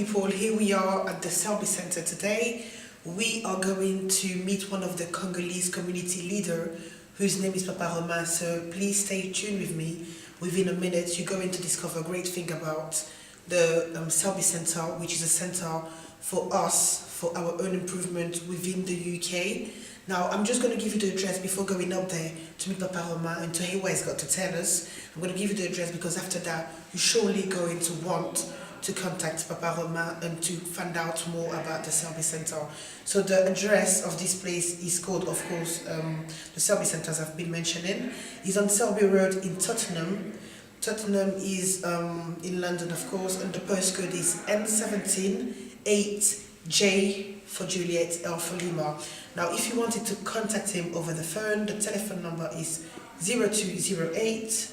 people, here we are at the Selby Center today. We are going to meet one of the Congolese community leader whose name is Papa Romain, so please stay tuned with me. Within a minute you're going to discover a great thing about the Selby Center, which is a center for us, for our own improvement within the UK. Now, I'm just going to give you the address before going up there to meet Papa Romain and to hear what he's got to tell us. I'm going to give you the address because after that, you're surely going to want to contact Papa Romain and to find out more about the Selby Center. So the address of this place is called, of course, the Selby Centers I've been mentioning. It's on Selby Road in Tottenham. Tottenham is in London, of course, and the postcode is N17 8J for Juliet, L for Lima. Now, if you wanted to contact him over the phone, the telephone number is 0208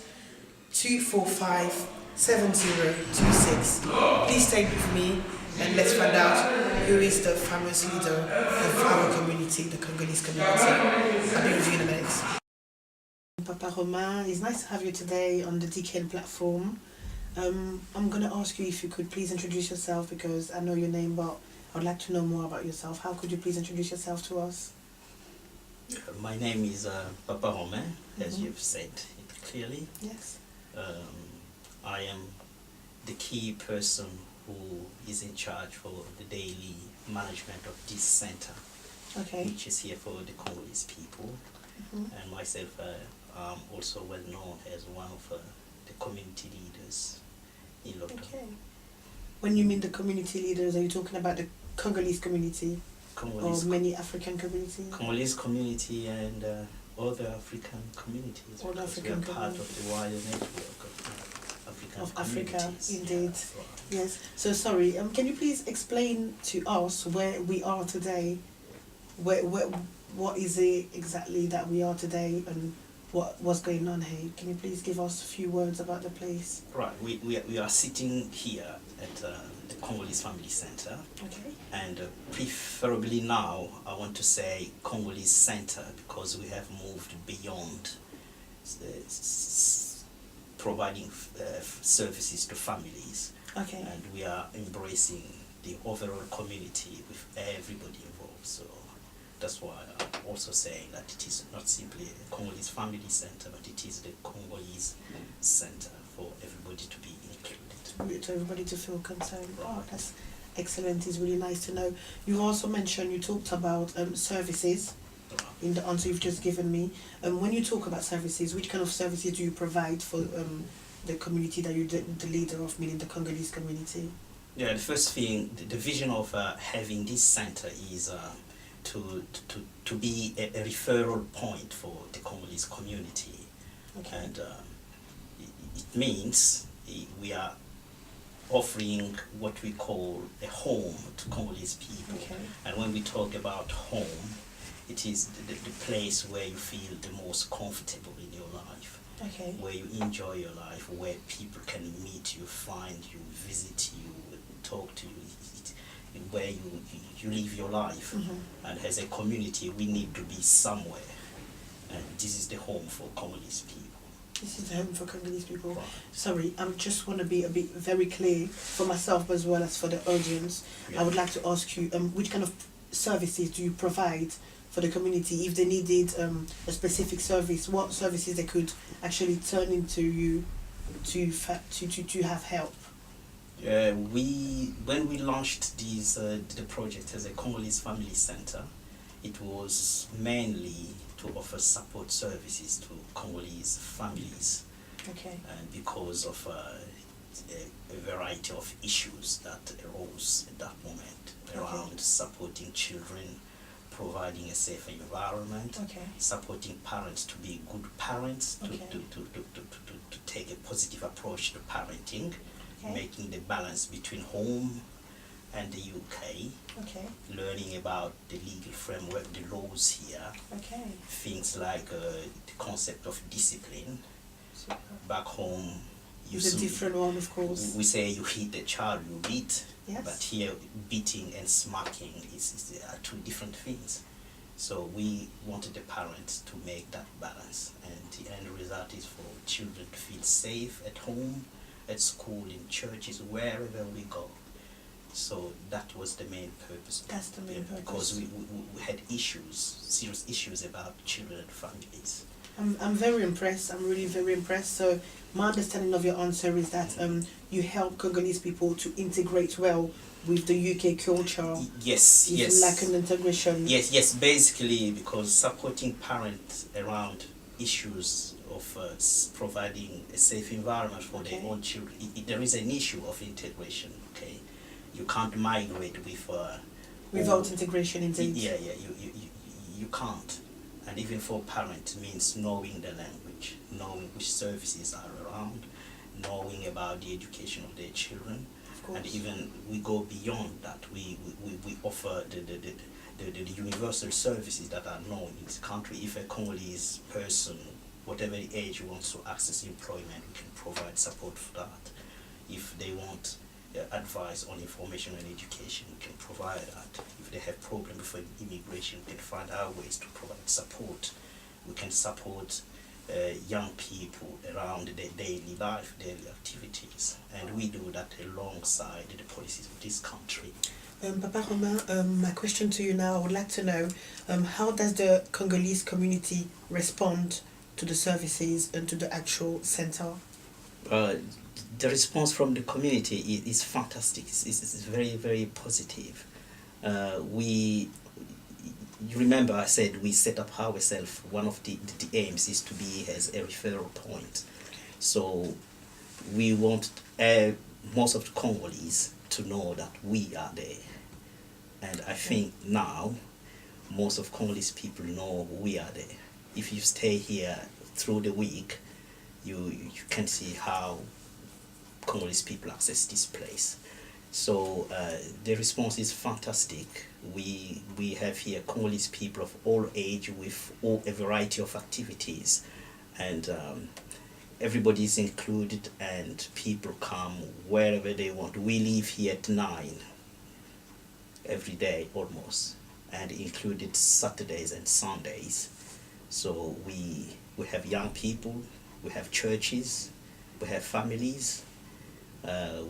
245 7026. Please stay with me and let's find out who is the famous leader of our community, the Congolese community. I'll be with you in a minute. Papa Romain, it's nice to have you today on the DKN platform. I'm going to ask you if you could please introduce yourself because I know your name, but I would like to know more about yourself. How could you please introduce yourself to us? My name is Papa Romain, as you've said it clearly. Yes. I am the key person who is in charge for the daily management of this center, which is here for the Congolese people. And myself, I'm also well known as one of the community leaders in London. When you mean the community leaders, are you talking about the Congolese community or many African communities? Congolese community and other African communities. All African we are part of the wider network of Africa, indeed. Yes. So sorry, can you please explain to us where we are today? What is it exactly that we are today and what's going on here? Can you please give us a few words about the place? Right, we are sitting here at the Congolese Family Center. And preferably now, I want to say Congolese Center because we have moved beyond providing services to families. And we are embracing the overall community with everybody involved. So that's why I'm also saying that it is not simply a Congolese Family Center, but it is the Congolese Center for everybody to be included. To everybody to feel concerned. Right. Oh, that's excellent. It's really nice to know. You also mentioned, you talked about services in the answer you've just given me. When you talk about services, which kind of services do you provide for the community that you're the leader of, meaning the Congolese community? Yeah, the first thing, the vision of having this center is to be a referral point for the Congolese community. And it means we are offering what we call a home to Congolese people. And when we talk about home, it is the place where you feel the most comfortable in your life, where you enjoy your life, where people can meet you, find you, visit you, talk to you, where you live your life. And as a community, we need to be somewhere. And this is the home for Congolese people. This is the home for Congolese people. Sorry, I just want to be very clear for myself as well as for the audience. I would like to ask you, which kind of services do you provide for the community? If they needed a specific service, what services they could actually turn into you to have help? When we launched the project as a Congolese Family Center, it was mainly to offer support services to Congolese families. And because of a variety of issues that arose at that moment around supporting children, providing a safe environment, supporting parents to be good parents, to take a positive approach to parenting, making the balance between home and the UK, learning about the legal framework, the laws here, things like the concept of discipline. Back home, it's a different one, of course. We say you hit the child, you beat, but here beating and smacking are two different things. So we wanted the parents to make that balance, and the end result is for children to feel safe at home, at school, in churches, wherever we go. So that was the main purpose. That's the main purpose. Because we had issues, serious issues about children and families. I'm very impressed. I'm really very impressed. So my understanding of your answer is that you help Congolese people to integrate well with the UK culture. Yes, If yes. lack an integration. Yes. Basically, because supporting parents around issues of providing a safe environment for their own children, there is an issue of integration. Okay, you can't migrate with Without integration, indeed. Yeah. You can't. And even for parents, means knowing the language, knowing which services are around, knowing about the education of their children. Of course. And even we go beyond that. We offer the universal services that are known in this country. If a Congolese person, whatever age, wants to access employment, we can provide support for that. If they want advice on information and education, we can provide that. If they have problems with immigration, we can find our ways to provide support. We can support young people around their daily life, daily activities, and we do that alongside the policies of this country. Papa Romain, my question to you now, I would like to know, how does the Congolese community respond to the services and to the actual center? The response from the community is fantastic. It's very, very positive. You remember I said we set up ourselves, one of the aims is to be as a referral point. So we want most of the Congolese to know that we are there. And I think now most of Congolese people know we are there. If you stay here through the week, you can see how Congolese people access this place. So the response is fantastic. We have here Congolese people of all age with a variety of activities, and everybody is included, and people come wherever they want. We leave here at 9 every day almost, and included Saturdays and Sundays. So we have young people, we have churches, we have families.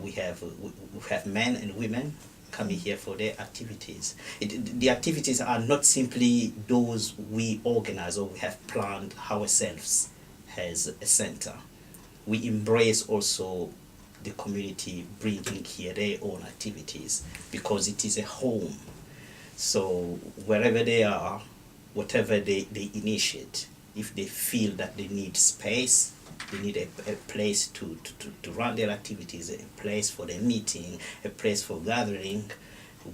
We have men and women coming here for their activities. The activities are not simply those we organize or we have planned ourselves as a center. We embrace also the community bringing here their own activities because it is a home. So wherever they are, whatever they initiate, if they feel that they need space, they need a place to run their activities, a place for their meeting, a place for gathering,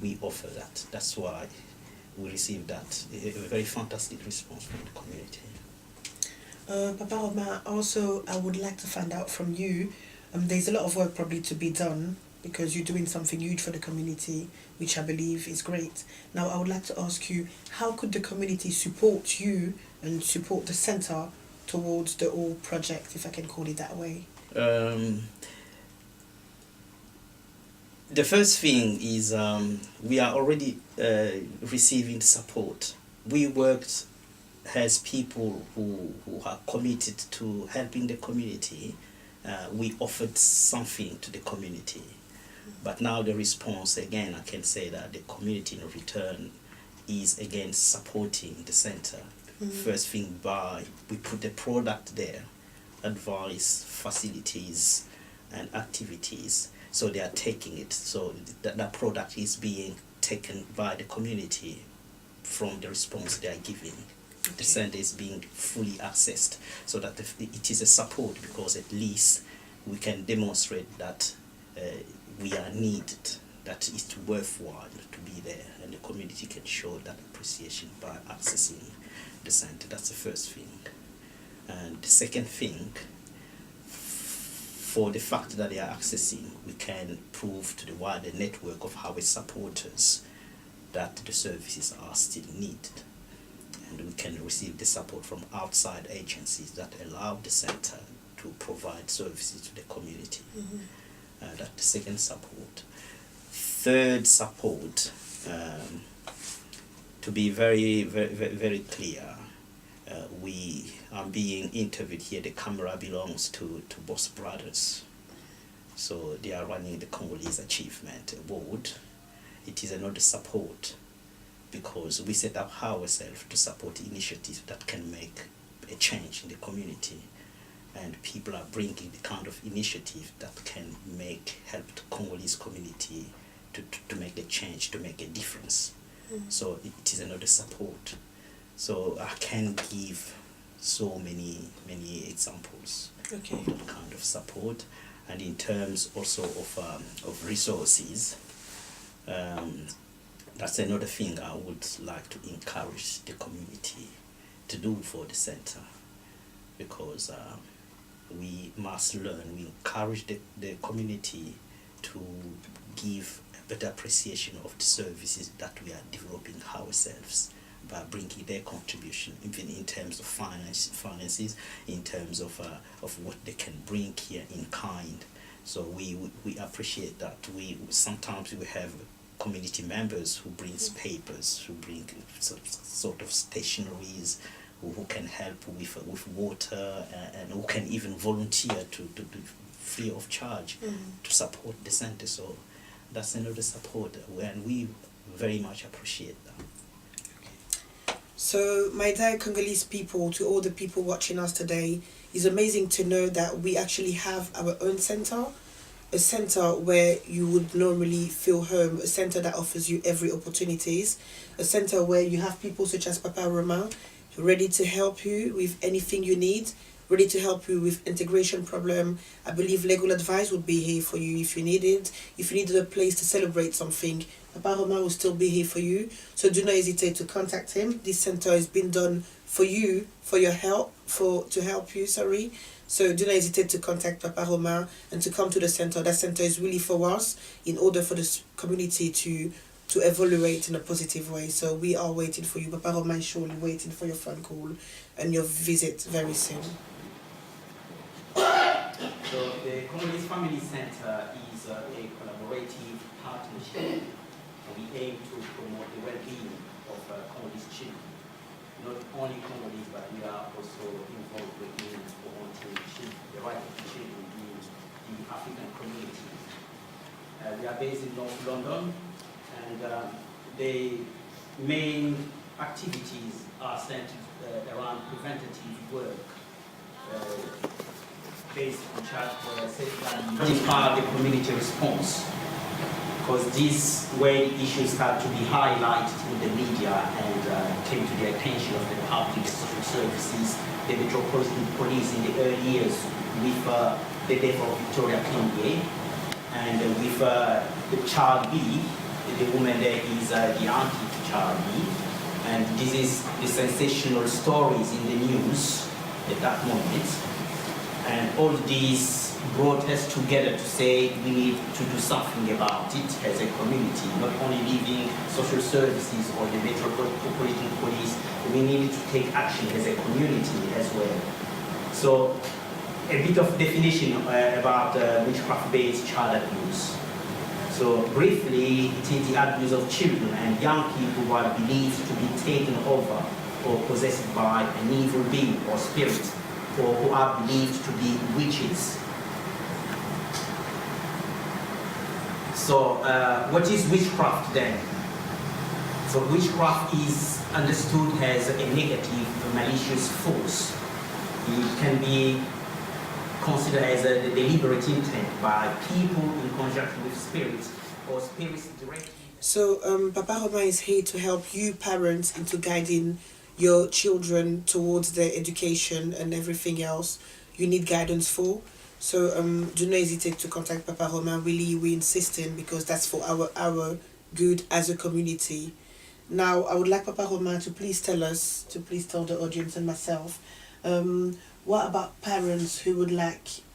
we offer that. That's why we receive that, a very fantastic response from the community. Papa Romain, also I would like to find out from you, there's a lot of work probably to be done because you're doing something huge for the community, which I believe is great. Now I would like to ask you, how could the community support you and support the center towards the whole project, if I can call it that way? The first thing is we are already receiving support. We worked as people who are committed to helping the community. We offered something to the community. But now the response, again, I can say that the community in return is again supporting the center. First thing we put the product there, advice, facilities, and activities. So they are taking it. So that product is being taken by the community from the response they are giving. Okay. The center is being fully accessed so that it is a support because at least we can demonstrate that we are needed, that it's worthwhile to be there, and the community can show that appreciation by accessing the center. That's the first thing. And the second thing, for the fact that they are accessing, we can prove to the wider network of our supporters that the services are still needed, and we can receive the support from outside agencies that allow the center to provide services to the community. That's the second support. Third support, to be very, very, very clear, we are being interviewed here. The camera belongs to Boss Brothers. So they are running the Congolese Achievement Award. It is another support because we set up ourselves to support initiatives that can make a change in the community, and people are bringing the kind of initiative that can help the Congolese community to make a change, to make a difference. So it is another support. So I can give so many examples of that kind of support. And in terms also of resources, that's another thing I would like to encourage the community to do for the center, because we must learn, we encourage the community to give a better appreciation of the services that we are developing ourselves by bringing their contribution, even in terms of finances, in terms of what they can bring here in kind. So we appreciate that. Sometimes we have community members who brings papers, who bring sort of stationaries, who can help with water, and who can even volunteer to free of charge to support the center. So that's another support, and we very much appreciate that. So, my dear Congolese people, to all the people watching us today, it's amazing to know that we actually have our own center, a center where you would normally feel home, a center that offers you every opportunities, a center where you have people such as Papa Romain ready to help you with anything you need, ready to help you with integration problem. I believe legal advice would be here for you if you need it. If you needed a place to celebrate something, Papa Romain will still be here for you. So do not hesitate to contact him. This center has been done for you, for your help, to help you, sorry. So do not hesitate to contact Papa Romain and to come to the center. That center is really for us in order for this community to evaluate in a positive way. So we are waiting for you. Papa Romain is surely waiting for your phone call and your visit very soon. So the Congolese Family Center is a collaborative partnership, and we aim to promote the well-being of Congolese children. Not only Congolese, but we are also involved in promoting the right of the children in the African community. We are based in North London, and the main activities are centered around preventative work based on child safeguarding. It's part of the community response, because this way issues start to be highlighted in the media and came to the attention of the public, social services, the Metropolitan Police in the early years with the death of Victoria Kingsley, and with the child B. The woman there is the auntie to child B, and this is the sensational stories in the news at that moment. And all these brought us together to say we need to do something about it as a community, not only leaving social services or the Metropolitan Police, we needed to take action as a community as well. So a bit of definition about witchcraft-based child abuse. So briefly, it is the abuse of children and young people who are believed to be taken over or possessed by an evil being or spirit, or who are believed to be witches. So what is witchcraft then? So witchcraft is understood as a negative, malicious force. It can be considered as a deliberate intent by people in conjunction with spirits or spirits directly. So Papa Romain is here to help you parents into guiding your children towards their education and everything else you need guidance for. So do not hesitate to contact Papa Romain. Really, we insisting because that's for our good as a community. Now, I would like Papa Romain to please tell the audience and myself, what about parents who would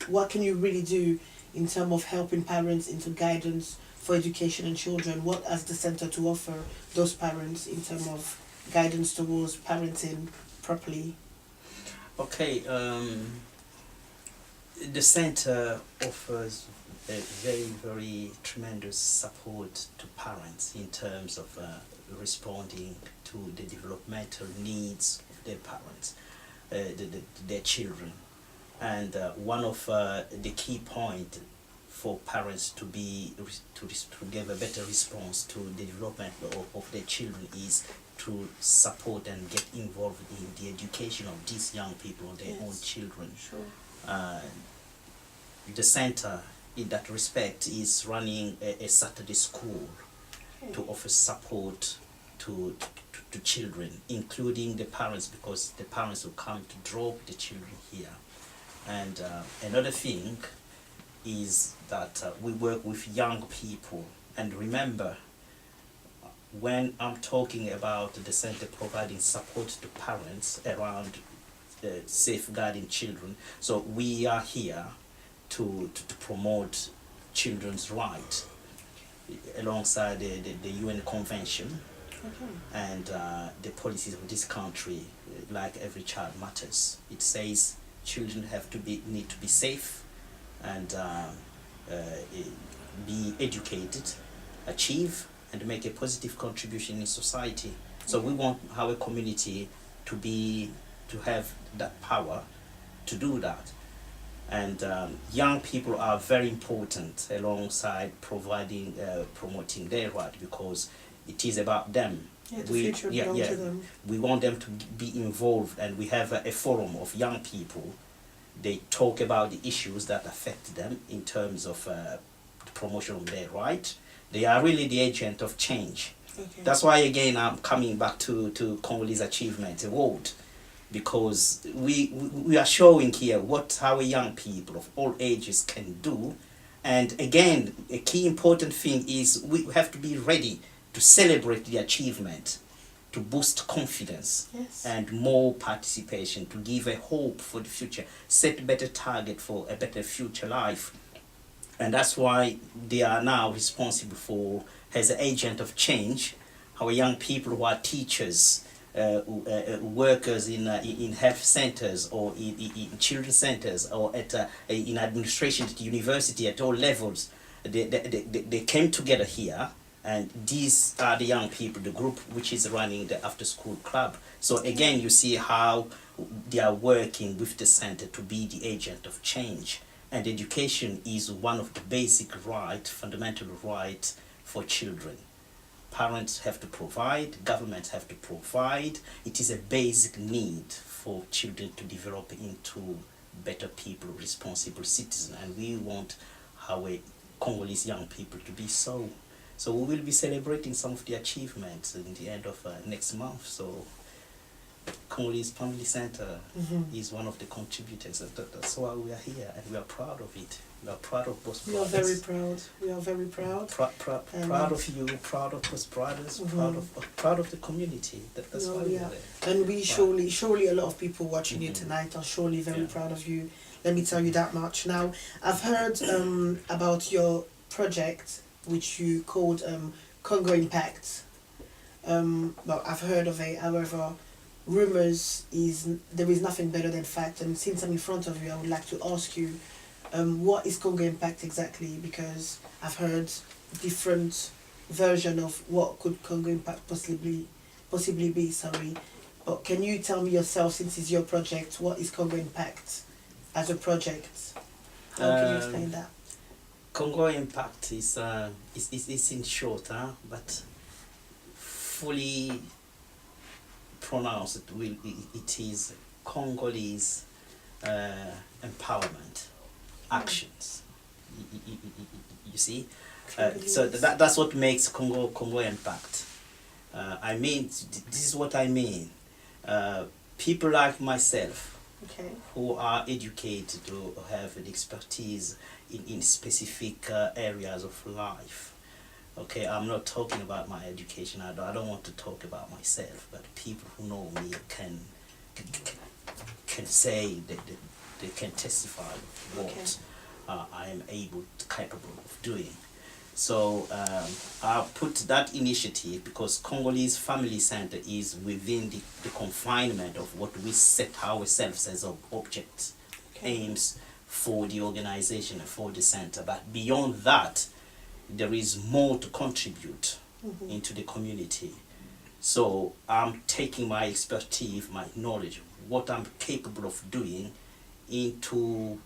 what can you really do in terms of helping parents into guidance for education and children? What has the center to offer those parents in terms of guidance towards parenting properly? Okay, the center offers a very tremendous support to parents in terms of responding to the developmental needs of their parents, their children. And one of the key points for parents to give a better response to the development of their children is to support and get involved in the education of these young people, their own children. Sure. The center, in that respect, is running a Saturday school to offer support to children, including the parents, because the parents will come to drop the children here. And another thing is that we work with young people. And remember, when I'm talking about the center providing support to parents around safeguarding children, so we are here to promote children's rights alongside the UN Convention and the policies of this country, like every child matters. It says children need to be safe and be educated, achieve, and make a positive contribution in society. So we want our community to have that power to do that. And young people are very important alongside promoting their right, because it is about them. The future belongs to them. We want them to be involved, and we have a forum of young people. They talk about the issues that affect them in terms of the promotion of their right. They are really the agent of change. That's why, again, I'm coming back to Congolese Achievement Award, because we are showing here what our young people of all ages can do. And again, a key important thing is we have to be ready to celebrate the achievement, to boost confidence and more participation, to give a hope for the future, set a better target for a better future life. And that's why they are now responsible for, as an agent of change, our young people who are teachers, workers in health centers or in children's centers or in administration at university at all levels. They came together here, and these are the young people, the group which is running the after school club. So again, you see how they are working with the center to be the agent of change. And education is one of the basic rights, fundamental rights for children. Parents have to provide, governments have to provide. It is a basic need for children to develop into better people, responsible citizens, and we want our Congolese young people to be so. So we will be celebrating some of the achievements in the end of next month. So Congolese Family Center is one of the contributors. That's why we are here, and we are proud of it. We are proud of both brothers. We are very proud. We are very proud. Proud of you, proud of both brothers, proud of the community. That's why we are there. And we surely a lot of people watching you tonight are surely very proud of you. Let me tell you that much. Now, I've heard about your project, which you called Congo Empact. Well, I've heard of it. However, rumors there is nothing better than fact. And since I'm in front of you, I would like to ask you, what is Congo Empact exactly? Because I've heard different version of what could Congo Empact possibly be. Sorry, but can you tell me yourself, since it's your project, what is Congo Empact as a project? How can you explain that? Congo Empact is in short, but fully pronounced, it is Congolese empowerment actions. You see, so that's what makes Congo Empact. I mean, this is what I mean. People like myself, who are educated or have an expertise in specific areas of life. Okay, I'm not talking about my education. I don't want to talk about myself, but people who know me can say that they can testify what I am capable of doing. So I put that initiative because Congolese Family Center is within the confinement of what we set ourselves as objects, aims for the organization and for the center. But beyond that, there is more to contribute into the community. So I'm taking my expertise, my knowledge, what I'm capable of doing into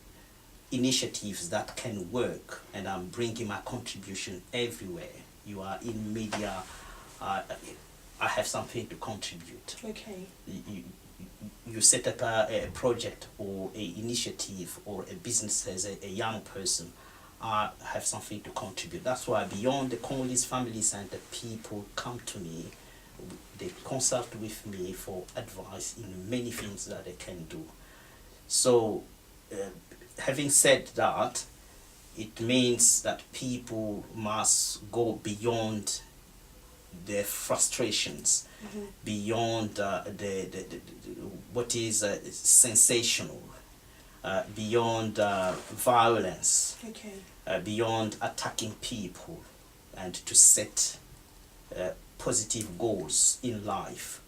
initiatives that can work, and I'm bringing my contribution everywhere. You are in media, I have something to contribute. Okay. You set up a project or a initiative or a business as a young person, I have something to contribute. That's why beyond the Congolese Family Center, people come to me, they consult with me for advice in many things that they can do. So, having said that, it means that people must go beyond their frustrations, beyond what is sensational, beyond violence, Okay. beyond attacking people, and to set positive goals in life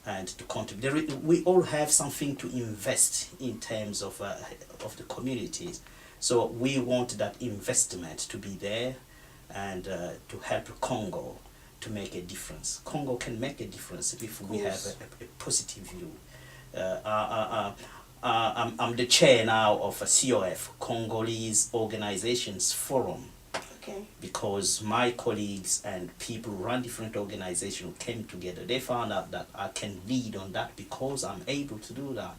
and to contribute. We all have something to invest in terms of the communities. So we want that investment to be there and to help Congo to make a difference. Congo can make a difference if we have a positive view. I'm the chair now of a COF, Congolese Organizations Forum, Okay. because my colleagues and people who run different organizations came together. They found out that I can lead on that because I'm able to do that.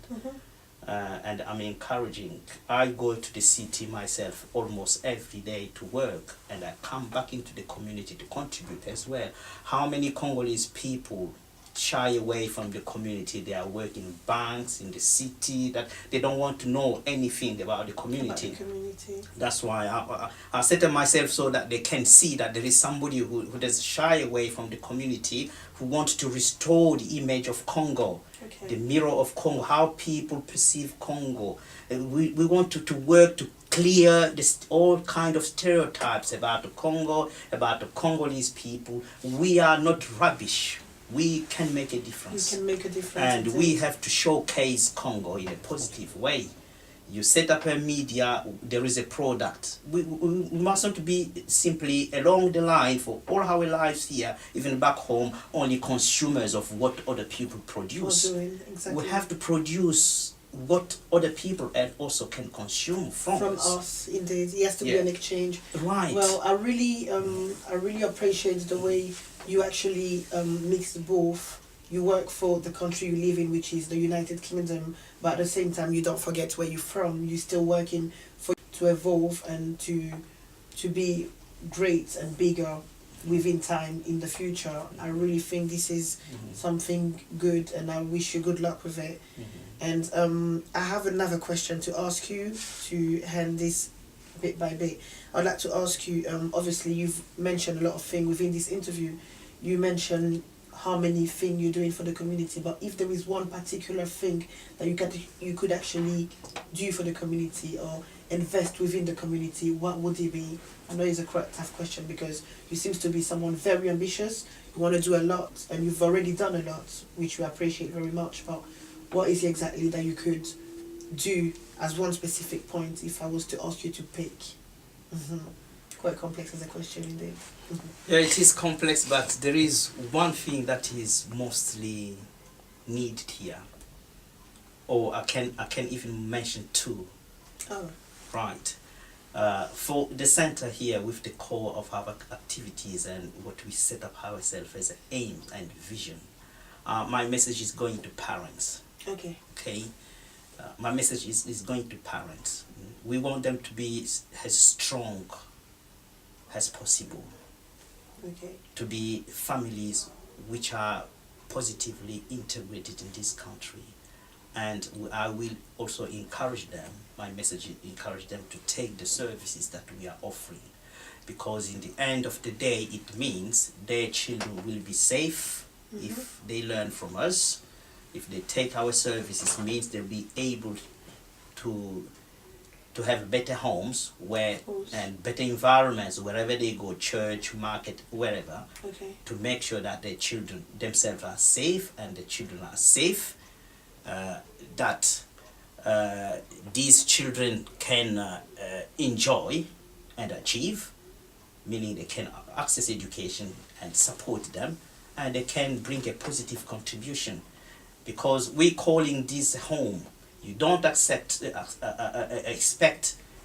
And I'm encouraging. I go to the city myself almost every day to work, and I come back into the community to contribute as well. How many Congolese people shy away from the community? They are working in banks in the city, that they don't want to know anything about the community. That's why I set up myself so that they can see that there is somebody who does shy away from the community, who wants to restore the image of Congo, the mirror of Congo, how people perceive Congo. We want to work to clear all kind of stereotypes about the Congo, about the Congolese people. We are not rubbish. We can make a difference. You can make a difference. And we have to showcase Congo in a positive way. You set up a media, there is a product. We mustn't be simply along the line for all our lives here, even back home, only consumers of what other people produce. Exactly. We have to produce what other people also can consume from us. Indeed, it has to be an exchange. Right. Well, I really appreciate the way you actually mix both. You work for the country you live in, which is the United Kingdom, but at the same time you don't forget where you're from. You're still working to evolve and to be great and bigger within time in the future. I really think this is something good, and I wish you good luck with it. And I have another question to ask you to hand this bit by bit. I'd like to ask you, obviously you've mentioned a lot of things within this interview. You mentioned how many things you're doing for the community, but if there is one particular thing that you could actually do for the community or invest within the community, what would it be? I know it's a quite tough question because you seem to be someone very ambitious. You want to do a lot, and you've already done a lot, which we appreciate very much. But what is it exactly that you could do as one specific point if I was to ask you to pick? Quite complex as a question indeed. Yeah, it is complex, but there is one thing that is mostly needed here. Or I can even mention two. Oh. Right. For the center here, with the core of our activities and what we set up ourselves as an aim and vision, my message is going to parents. Okay. Okay. My message is going to parents. We want them to be as strong as possible. Okay. To be families which are positively integrated in this country. And I will also encourage them, my message encourage them to take the services that we are offering. Because in the end of the day, it means their children will be safe if they learn from us. If they take our services, means they'll be able to have better homes and better environments wherever they go, church, market, wherever, to make sure that their children themselves are safe and the children are safe, that these children can enjoy and achieve, meaning they can access education and support them, and they can bring a positive contribution. Because we're calling this home, you don't expect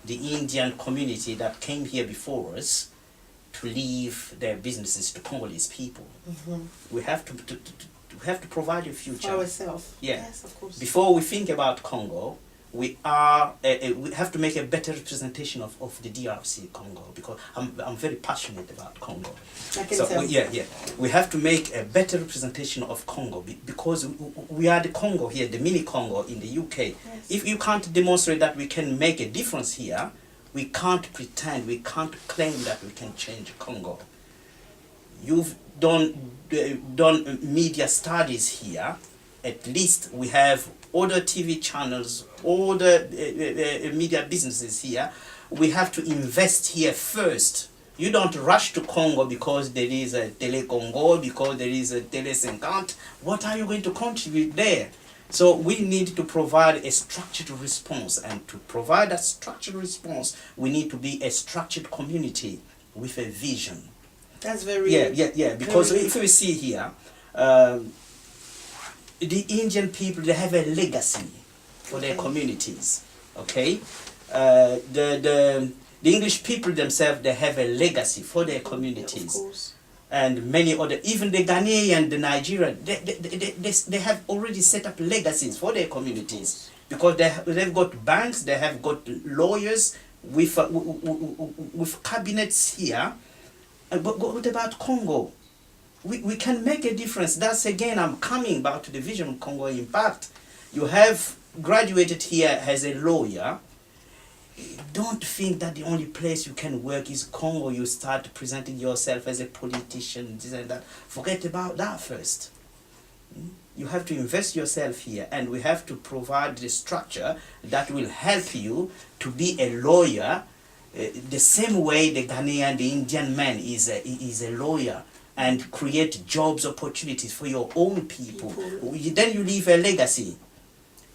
the Indian community that came here before us to leave their businesses to Congolese people. We have to provide a future. For ourselves. Yeah. Yes, of course. Before we think about Congo, we have to make a better representation of the DRC Congo, because I'm very passionate about Congo. I can So tell. we have to make a better representation of Congo because we are the Congo here, the mini Congo in the UK. Yes. If you can't demonstrate that we can make a difference here, we can't pretend, we can't claim that we can change Congo. You've done media studies here. At least we have other TV channels, other media businesses here. We have to invest here first. You don't rush to Congo because there is a Tele Congo, because there is a Tele 50. What are you going to contribute there? So we need to provide a structured response, and to provide that structured response, we need to be a structured community with a vision. That's very... Yeah. Because if we see here, the Indian people, they have a legacy for their communities, okay? The English people themselves, they have a legacy for their communities. Of course. And many other, even the Ghanaian, the Nigerian, they have already set up legacies for their communities, because they've got banks, they have got lawyers with cabinets here. But what about Congo? We can make a difference. That's again, I'm coming back to the vision of Congo Impact. You have graduated here as a lawyer. Don't think that the only place you can work is Congo. You start presenting yourself as a politician, this and that. Forget about that first. You have to invest yourself here, and we have to provide the structure that will help you to be a lawyer the same way the Ghanaian, the Indian man is a lawyer, and create jobs opportunities for your own people. Then you leave a legacy.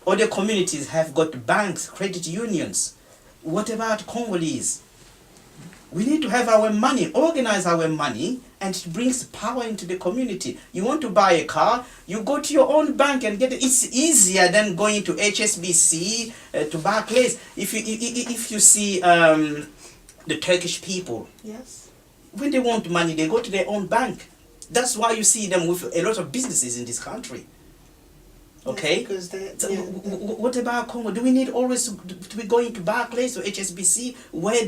Other communities have got banks, credit unions. What about Congolese? We need to have our money, organize our money, and it brings power into the community. You want to buy a car, you go to your own bank and get it. It's easier than going to HSBC, to Barclays. If you see the Turkish people, Yes. when they want money, they go to their own bank. That's why you see them with a lot of businesses in this country. Okay? Yes, because What about Congo? Do we need always to be going to Barclays or HSBC where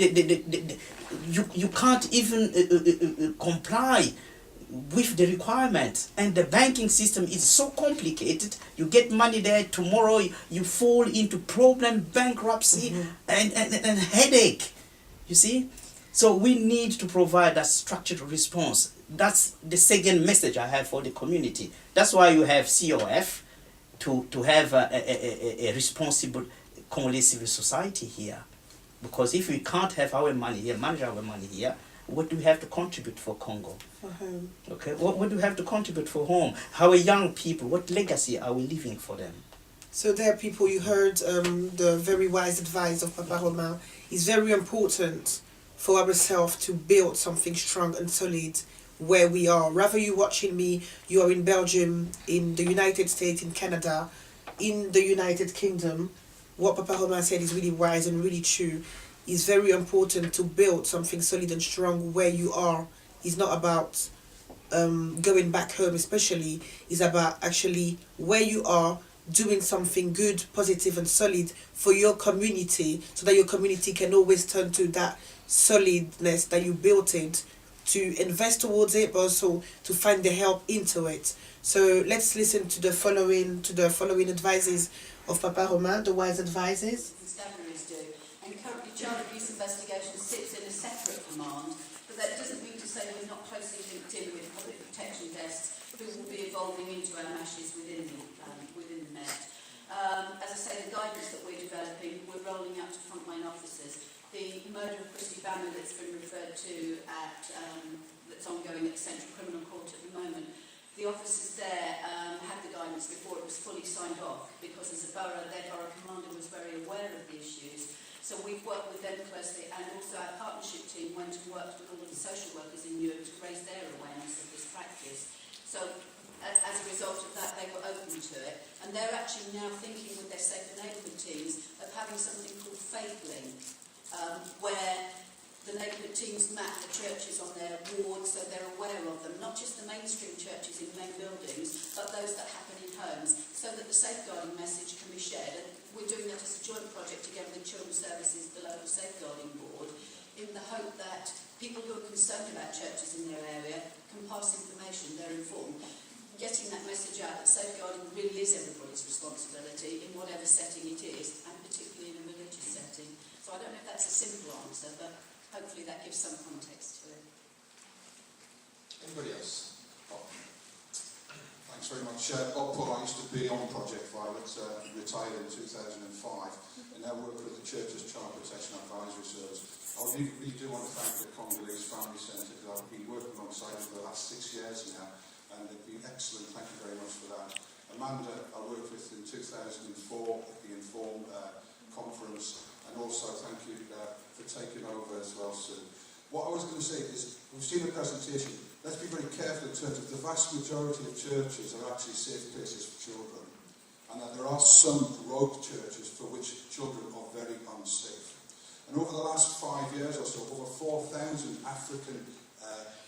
you can't even comply with the requirements, and the banking system is so complicated? You get money there, tomorrow you fall into problem, bankruptcy, and headache. You see? So we need to provide that structured response. That's the second message I have for the community. That's why you have COF, to have a responsible Congolese civil society here. Because if we can't have our money here, manage our money here, what do we have to contribute for Congo? For home. Okay, what do we have to contribute for home? Our young people, what legacy are we leaving for them? So there, people, you heard the very wise advice of Papa Romain. It's very important for ourselves to build something strong and solid where we are. Rather you watching me, you are in Belgium, in the United States, in Canada, in the United Kingdom. What Papa Romain said is really wise and really true. It's very important to build something solid and strong where you are. It's not about going back home especially. It's about actually where you are, doing something good, positive and solid for your community, so that your community can always turn to that solidness that you built it, to invest towards it, but also to find the help into it. So let's listen to the following advices of Papa Romain, the wise advices. Constabularies do. And currently child abuse investigation sits in a separate command, but that doesn't mean to say we're not closely linked in with public protection desks who will be evolving into our mashes within the Met. As I say, the guidance that we're developing, we're rolling out to frontline officers. The murder of Christy Banner that's been referred to that's ongoing at the Central Criminal Court at the moment, the officers there had the guidance before it was fully signed off, because as a borough, their borough commander was very aware of the issues. So we've worked with them closely, and also our partnership team went and worked with all of the social workers in Europe to raise their awareness of this practice. So as a result of that, they were open to it, and they're actually now thinking with their safer neighbourhood teams of having something called Faith Link. where the neighbourhood teams map the churches on their ward so they're aware of them, not just the mainstream churches in main buildings, but those that happen in homes, so that the safeguarding message can be shared. And we're doing that as a joint project together with Children's Services, the local safeguarding board, in the hope that people who are concerned about churches in their area can pass information, they're informed. Getting that message out that safeguarding really is everybody's responsibility in whatever setting it is, and particularly in a religious setting. So I don't know if that's a simple answer, but hopefully that gives some context to it. Anybody else? Bob. Thanks very much. Bob Paul, I used to be on Project Violet, retired in 2005, and now work with the Church's Child Protection Advisory Service. I really do want to thank the Congolese Family Centre, because I've been working alongside them for the last 6 years now, and they've been excellent. Thank you very much for that. Amanda, I worked with in 2004 at the Inform conference, and also thank you for taking over as well soon. What I was going to say is, we've seen a presentation. Let's be very careful in terms of the vast majority of churches are actually safe places for children, and that there are some rogue churches for which children are very unsafe. And over the last 5 years or so, over 4,000 African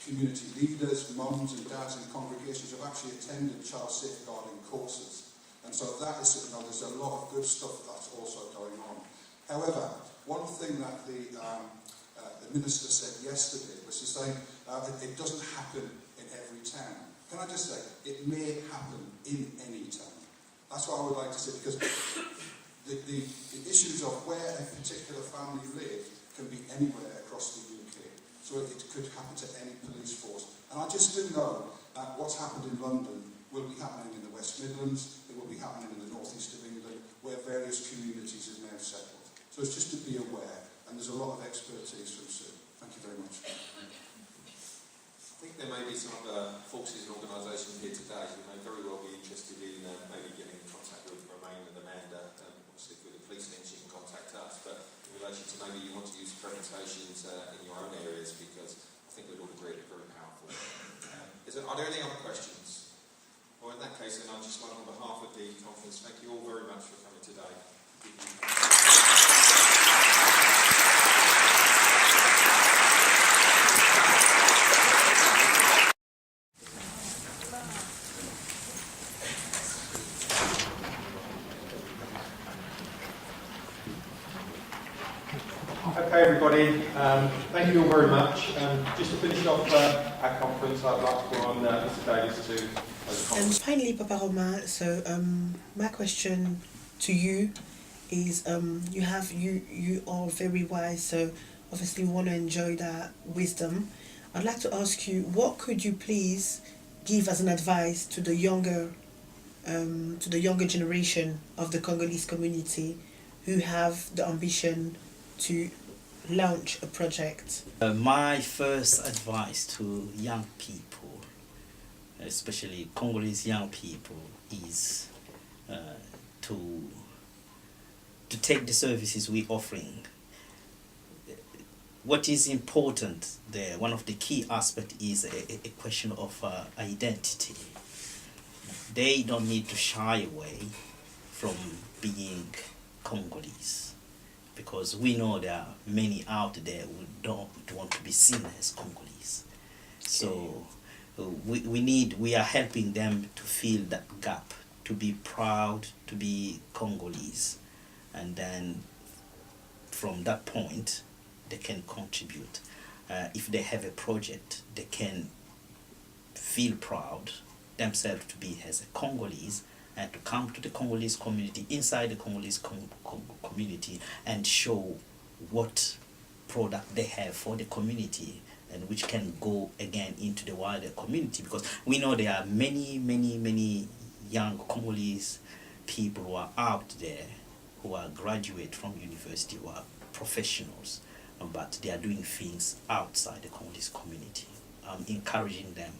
community leaders, mums and dads in congregations have actually attended child safeguarding courses. And so that is, there's a lot of good stuff that's also going on. However, one thing that the minister said yesterday was to say it doesn't happen in every town. Can I just say, it may happen in any town. That's what I would like to say, because the issues of where a particular family live can be anywhere across the UK. So it could happen to any police force. And I just do know that what's happened in London will be happening in the West Midlands, it will be happening in the northeast of England, where various communities have now settled. So it's just to be aware, and there's a lot of expertise from Sue. Thank you very much. I think there may be some other forces and organisations here today who may very well be interested in maybe getting in contact with Romain and Amanda. Obviously, with the police links, you can contact us, but in relation to maybe you want to use presentations in your own areas, because I think we'd all agree they're very powerful. Are there any other questions? Well, in that case, then I just want, on behalf of the conference, thank you all very much for coming today. Okay, everybody, thank you all very much. Just to finish off our conference, I'd like to go on Mr. Davis to And finally, Papa Romain, so my question to you is, you are very wise, so obviously we want to enjoy that wisdom. I'd like to ask you, what could you please give as an advice to the younger generation of the Congolese community who have the ambition to launch a project? My first advice to young people, especially Congolese young people, is to take the services we're offering. What is important there, one of the key aspects is a question of identity. They don't need to shy away from being Congolese, because we know there are many out there who don't want to be seen as Congolese. So we are helping them to fill that gap, to be proud to be Congolese, and then from that point they can contribute. If they have a project, they can feel proud themselves to be as a Congolese, and to come to the Congolese community, inside the Congolese community, and show what product they have for the community, and which can go again into the wider community, because we know there are many young Congolese people who are out there, who are graduate from university, who are professionals, but they are doing things outside the Congolese community. I'm encouraging them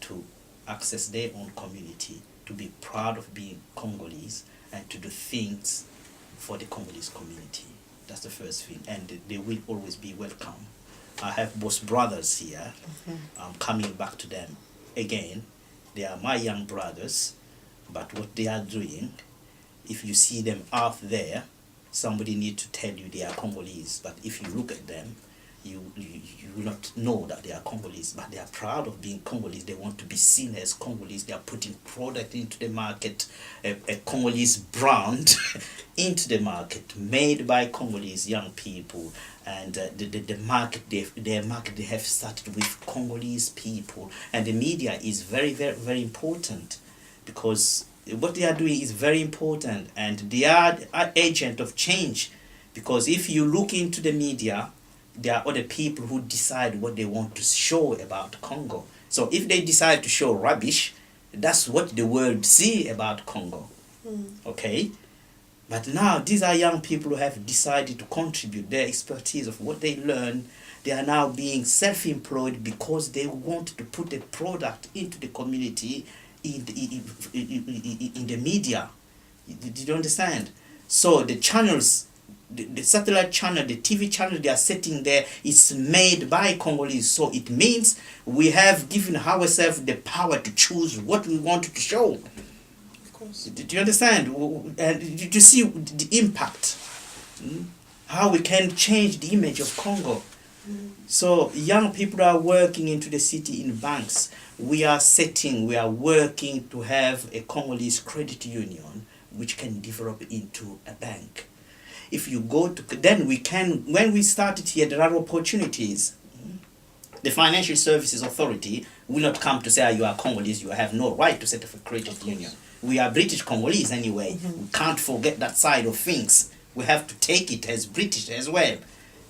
to access their own community, to be proud of being Congolese, and to do things for the Congolese community. That's the first thing, and they will always be welcome. I have both brothers here. I'm coming back to them again. They are my young brothers, but what they are doing, if you see them out there, somebody need to tell you they are Congolese, but if you look at them, you will not know that they are Congolese, but they are proud of being Congolese. They want to be seen as Congolese. They are putting product into the market, a Congolese brand into the market, made by Congolese young people. And the market, their market, they have started with Congolese people. And the media is very, very, very important, because what they are doing is very important, and they are an agent of change. Because if you look into the media, there are other people who decide what they want to show about Congo. So if they decide to show rubbish, that's what the world see about Congo. Okay? But now these are young people who have decided to contribute their expertise of what they learn. They are now being self-employed because they want to put a product into the community, in the media. Did you understand? So the channels, the satellite channel, the TV channel they are setting there is made by Congolese. So it means we have given ourselves the power to choose what we want to show. Of course. Do you understand? And to see the impact, how we can change the image of Congo. So young people are working into the city in banks. We are working to have a Congolese credit union which can develop into a bank. If you go to, then we can, when we started here, there are opportunities. The Financial Services Authority will not come to say, you are Congolese, you have no right to set up a credit union. We are British Congolese anyway. We can't forget that side of things. We have to take it as British as well.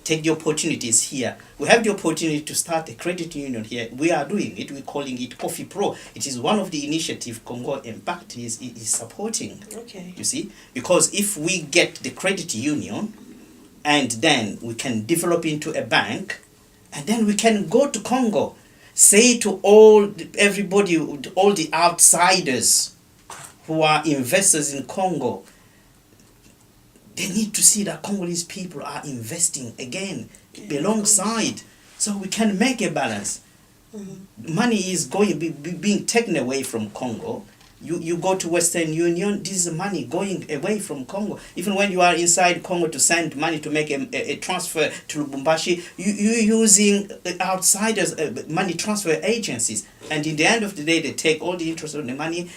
Take the opportunities here. We have the opportunity to start a credit union here. We are doing it. We're calling it Coffee Pro. It is one of the initiatives Congo Empact is supporting. Okay. You see? Because if we get the credit union, and then we can develop into a bank, and then we can go to Congo, say to everybody, all the outsiders who are investors in Congo, they need to see that Congolese people are investing again alongside, so we can make a balance. Money is being taken away from Congo. You go to Western Union, this is money going away from Congo. Even when you are inside Congo to send money to make a transfer to Lubumbashi, you're using outsiders, money transfer agencies. And in the end of the day, they take all the interest on the money,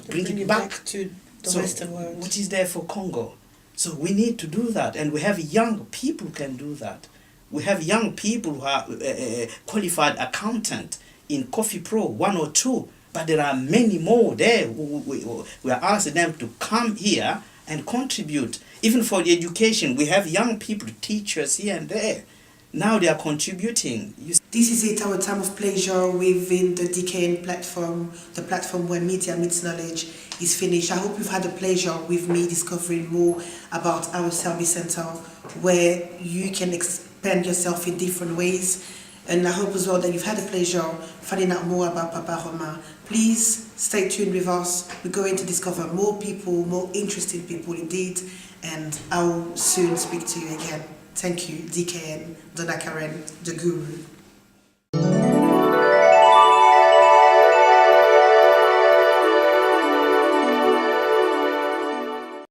bring it back to the so Western world. What is there for Congo? So we need to do that, and we have young people who can do that. We have young people who are qualified accountant in Coffee Pro 1 or 2, but there are many more there. We are asking them to come here and contribute. Even for the education, we have young people, teachers here and there. Now they are contributing. This is it, our time of pleasure within the DKN platform, the platform where media meets knowledge, is finished. I hope you've had the pleasure with me discovering more about our service center, where you can expand yourself in different ways. And I hope as well that you've had the pleasure finding out more about Papa Romain. Please stay tuned with us. We're going to discover more people, more interesting people indeed, and I'll soon speak to you again. Thank you, DKN, Donna Karen, the Guru.